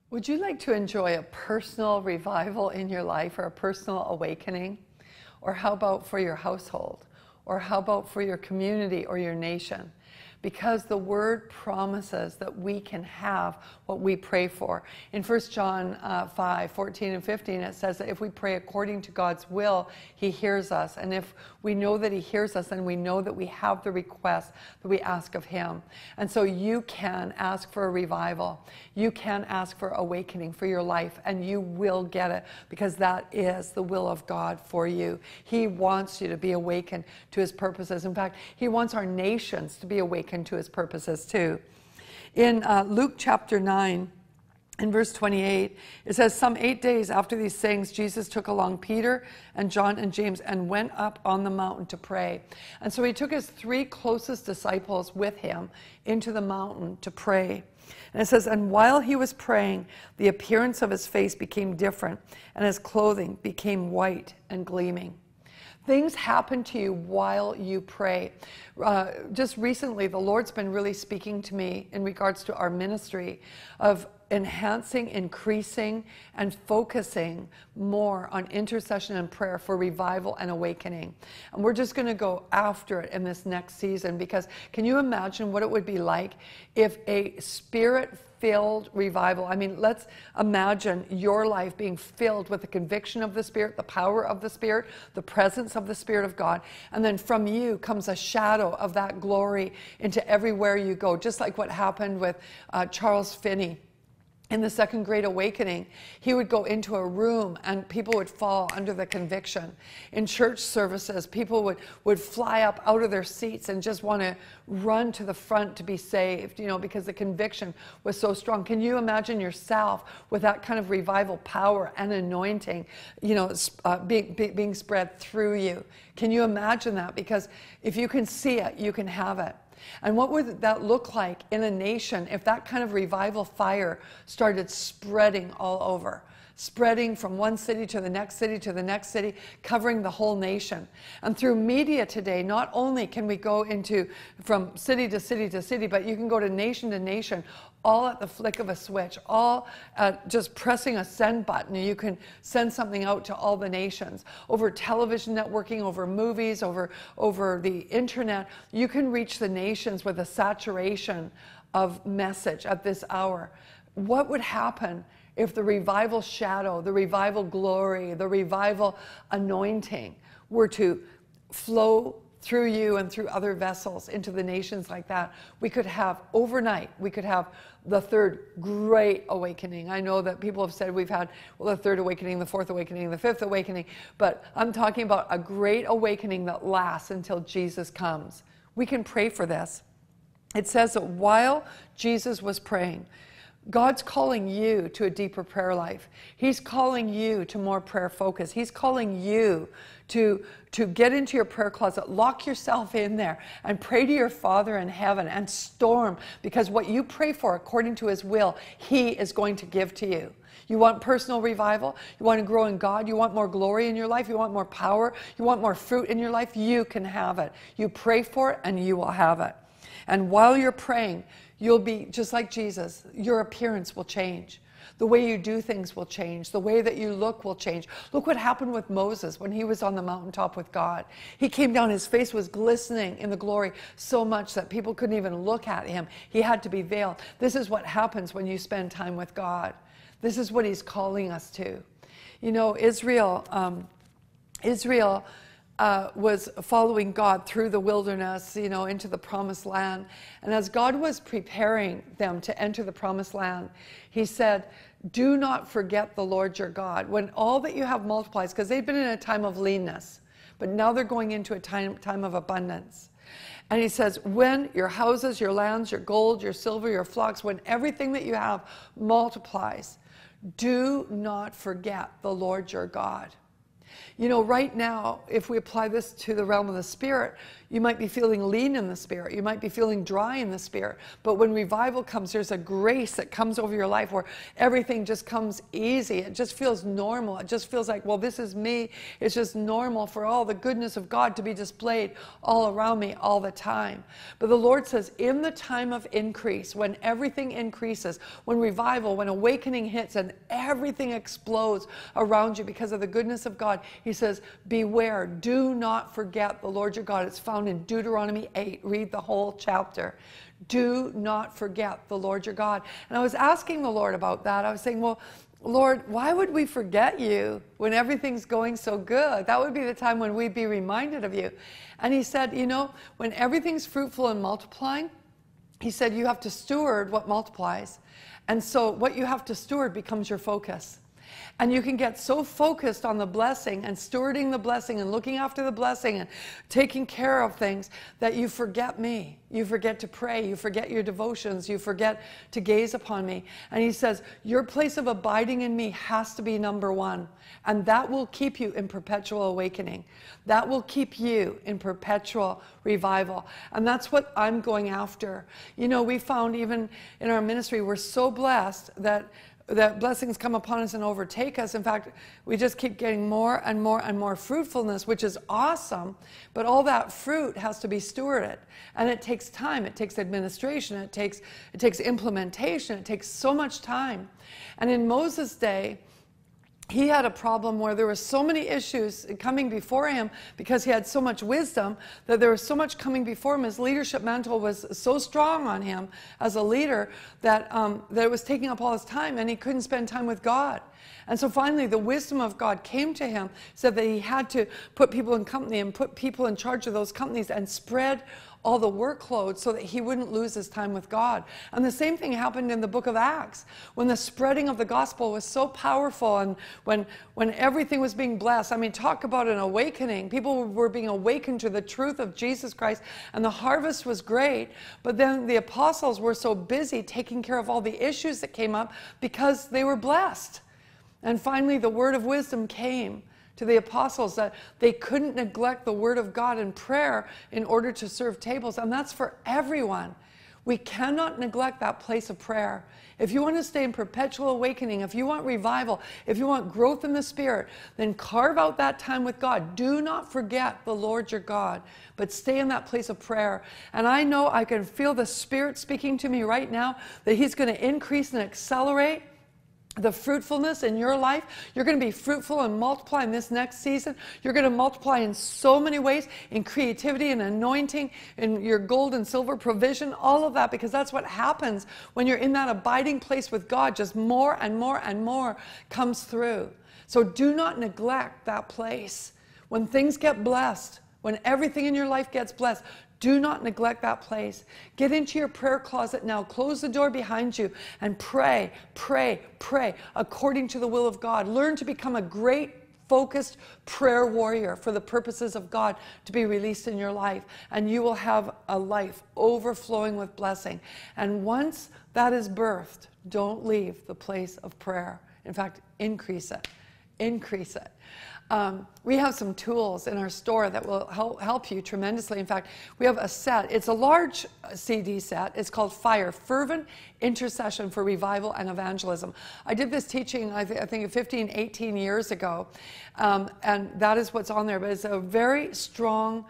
Would you like to enjoy a personal revival in your life or a personal awakening? Or how about for your household? Or how about for your community or your nation? Because the Word promises that we can have what we pray for. In 1 John 5, 14 and 15, it says that if we pray according to God's will, He hears us. And if we know that He hears us, then we know that we have the request that we ask of Him. And so you can ask for a revival. You can ask for awakening for your life, and you will get it, because that is the will of God for you. He wants you to be awakened to His purposes. In fact, He wants our nations to be awakened to His purposes too. In Luke chapter 9, in verse 28, it says, some 8 days after these sayings, Jesus took along Peter and John and James and went up on the mountain to pray. And so He took His 3 closest disciples with Him into the mountain to pray. And it says, and while He was praying, the appearance of His face became different, and His clothing became white and gleaming. Things happen to you while you pray. Just recently, the Lord's been really speaking to me in regards to our ministry of enhancing, increasing, and focusing more on intercession and prayer for revival and awakening. And we're just going to go after it in this next season, because can you imagine what it would be like if a Spirit-filled revival, I mean, let's imagine your life being filled with the conviction of the Spirit, the power of the Spirit, the presence of the Spirit of God, and then from you comes a shadow of that glory into everywhere you go, just like what happened with Charles Finney. In the Second Great Awakening, he would go into a room and people would fall under the conviction. In church services, people would fly up out of their seats and just want to run to the front to be saved, you know, because the conviction was so strong. Can you imagine yourself with that kind of revival power and anointing, you know, being spread through you? Can you imagine that? Because if you can see it, you can have it. And what would that look like in a nation if that kind of revival fire started spreading all over? Spreading from one city to the next city to the next city, covering the whole nation. And through media today, not only can we go into from city to city to city, but you can go to nation, all at the flick of a switch, all just pressing a send button. You can send something out to all the nations. Over television networking, over movies, over the internet, you can reach the nations with a saturation of message at this hour. What would happen if the revival shadow, the revival glory, the revival anointing were to flow through you and through other vessels into the nations like that? We could have overnight, we could have the third great awakening. I know that people have said we've had, well, the third awakening, the fourth awakening, the fifth awakening, but I'm talking about a great awakening that lasts until Jesus comes. We can pray for this. It says that while Jesus was praying, God's calling you to a deeper prayer life. He's calling you to more prayer focus. He's calling you to get into your prayer closet, lock yourself in there, and pray to your Father in heaven and storm, because what you pray for according to His will, He is going to give to you. You want personal revival? You want to grow in God? You want more glory in your life? You want more power? You want more fruit in your life? You can have it. You pray for it and you will have it. And while you're praying, you'll be just like Jesus. Your appearance will change. The way you do things will change. The way that you look will change. Look what happened with Moses when he was on the mountaintop with God. He came down, his face was glistening in the glory so much that people couldn't even look at him. He had to be veiled. This is what happens when you spend time with God. This is what He's calling us to. You know, Israel was following God through the wilderness, you know, into the promised land. And as God was preparing them to enter the promised land, He said, do not forget the Lord your God. When all that you have multiplies, because they'd been in a time of leanness, but now they're going into a time of abundance. And He says, when your houses, your lands, your gold, your silver, your flocks, when everything that you have multiplies, do not forget the Lord your God. You know, right now, if we apply this to the realm of the Spirit, You might be feeling lean in the spirit. You might be feeling dry in the spirit. But when revival comes, there's a grace that comes over your life where everything just comes easy. It just feels normal. It just feels like, well, this is me. It's just normal for all the goodness of God to be displayed all around me all the time. But the Lord says, in the time of increase, when everything increases, when revival, when awakening hits and everything explodes around you because of the goodness of God, he says, beware, do not forget the Lord your God. It's found in Deuteronomy 8. Read the whole chapter. Do not forget the Lord your God. And I was asking the Lord about that. I was saying, well, Lord, why would we forget you when everything's going so good? That would be the time when we'd be reminded of you. And he said, you know, when everything's fruitful and multiplying, he said, you have to steward what multiplies. And so what you have to steward becomes your focus. And you can get so focused on the blessing and stewarding the blessing and looking after the blessing and taking care of things that you forget me. You forget to pray. You forget your devotions. You forget to gaze upon me. And he says, your place of abiding in me has to be number one. And that will keep you in perpetual awakening. That will keep you in perpetual revival. And that's what I'm going after. You know, we found even in our ministry, we're so blessed that blessings come upon us and overtake us. In fact, we just keep getting more and more and more fruitfulness, which is awesome. But all that fruit has to be stewarded. And it takes time. It takes administration. It takes implementation. It takes so much time. And in Moses' day, he had a problem where there were so many issues coming before him because he had so much wisdom, that there was so much coming before him. His leadership mantle was so strong on him as a leader that it was taking up all his time, and he couldn't spend time with God. And so finally the wisdom of God came to him, said that he had to put people in company and put people in charge of those companies and spread all the workload so that he wouldn't lose his time with God. And the same thing happened in the book of Acts, when the spreading of the gospel was so powerful and when everything was being blessed. I mean, talk about an awakening. People were being awakened to the truth of Jesus Christ, and the harvest was great. But then the apostles were so busy taking care of all the issues that came up because they were blessed. And finally, the word of wisdom came to the apostles that they couldn't neglect the word of God and prayer in order to serve tables. And that's for everyone. We cannot neglect that place of prayer. If you want to stay in perpetual awakening, if you want revival, if you want growth in the Spirit, then carve out that time with God. Do not forget the Lord your God, but stay in that place of prayer. And I know I can feel the Spirit speaking to me right now that He's going to increase and accelerate the fruitfulness in your life. You're going to be fruitful and multiply in this next season. You're going to multiply in so many ways, in creativity and anointing, in your gold and silver provision, all of that, because that's what happens when you're in that abiding place with God. Just more and more and more comes through. So do not neglect that place. When things get blessed, when everything in your life gets blessed, do not neglect that place. Get into your prayer closet now. Close the door behind you and pray, pray, pray according to the will of God. Learn to become a great, focused prayer warrior for the purposes of God to be released in your life. And you will have a life overflowing with blessing. And once that is birthed, don't leave the place of prayer. In fact, increase it. Increase it. We have some tools in our store that will help you tremendously. In fact, we have a set. It's a large CD set. It's called Fire, Fervent Intercession for Revival and Evangelism. I did this teaching, I think 15, 18 years ago, and that is what's on there. But it's a very strong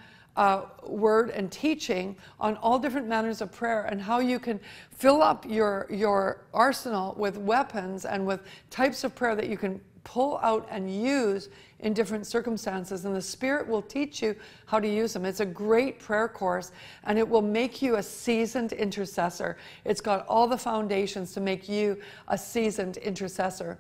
word and teaching on all different manners of prayer and how you can fill up your arsenal with weapons and with types of prayer that you can pull out and use in different circumstances, and the Spirit will teach you how to use them. It's a great prayer course, and it will make you a seasoned intercessor. It's got all the foundations to make you a seasoned intercessor.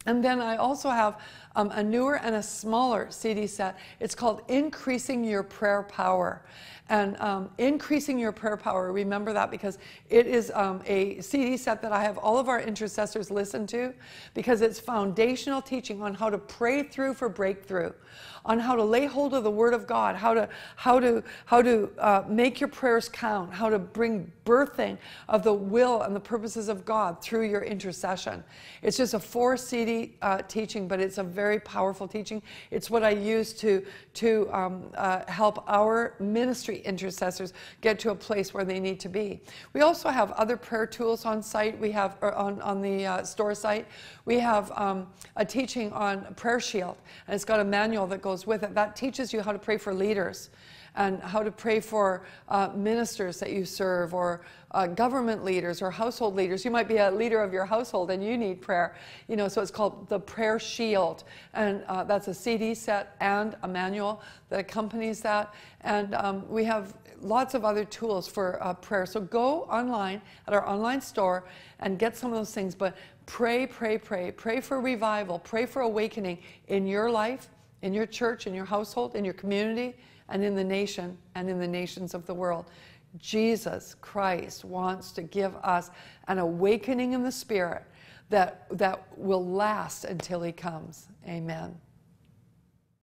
And then I also have a newer and a smaller CD set. It's called Increasing Your Prayer Power. And Increasing Your Prayer Power, remember that, because it is a CD set that I have all of our intercessors listen to, because it's foundational teaching on how to pray through for breakthrough, on how to lay hold of the Word of God, how to make your prayers count, how to bring birthing of the will and the purposes of God through your intercession. It's just a 4 CD weighty teaching, but it's a very powerful teaching. It's what I use to help our ministry intercessors get to a place where they need to be. We also have other prayer tools on site. We have on the store site. We have a teaching on Prayer Shield, and it's got a manual that goes with it. That teaches you how to pray for leaders and how to pray for ministers that you serve, or government leaders or household leaders. You might be a leader of your household and you need prayer. You know, so it's called the Prayer Shield, and that's a CD set and a manual that accompanies that. And we have lots of other tools for prayer. So go online at our online store and get some of those things. But pray, pray, pray. Pray for revival. Pray for awakening in your life, in your church, in your household, in your community, and in the nation and in the nations of the world. Jesus Christ wants to give us an awakening in the Spirit that will last until He comes. Amen.